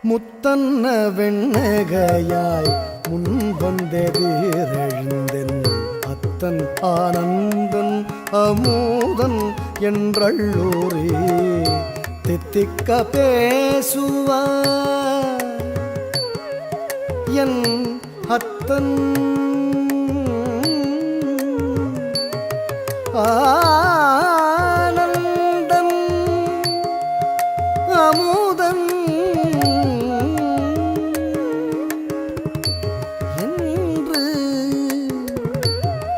முத்தன்ன வெண்ணகையாய் முன்வந்தெதிரெழுந்தென் அத்தன் ஆனந்தன் அமோதன் என்றள்ளூரே தித்திக்க பேசுவார் என் அத்தன் ஆனந்தன் அமுதன் என்று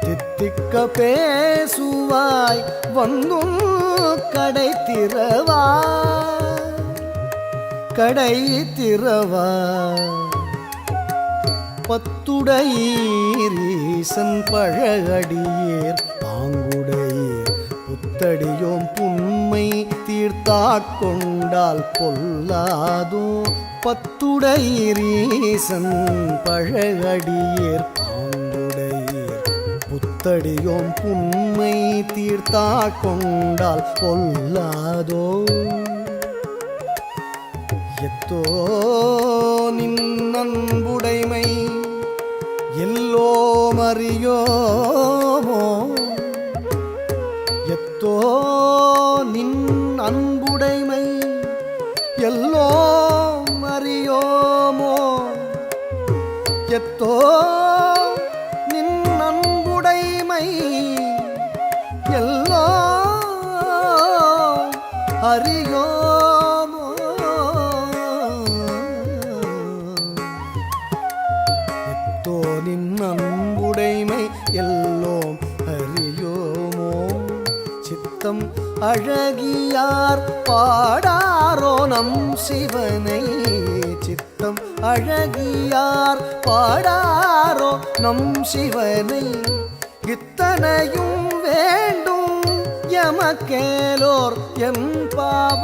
தித்திக்க பேசுவாய் வந்தும் கடை திறவாய் பத்துடையீரீசன் பழகடியேர் பாங்குடையீர் புத்தடியோம் புன்மை தீர்த்தாட்கொண்டால் பொல்லாதோ பத்துடையீரீசன் பழகடியேர் பாங்குடையீர் புத்தடியோம் புன்மை தீர்த்தாட்கொண்டால் பொல்லாதோ எத்தோ நின் அன்புடைமை எல்லோம் அறியோமோ எத்தோ நின் அன்புடைமை எல்லோம் அறியோமோ எத்தோ நின் அன்புடைமை எல்லோம் அறியோமோ எத்தோ நின் அன்புடைமை எல்லோம் அறியோமோ சித்தம் அழகியார் பாடாரோ நம் சிவனை சித்தம் அழகியார் பாடாரோ நம் சிவனை இத்தனையும் வேண்டும் எமக்கேலோர் எம் பாவ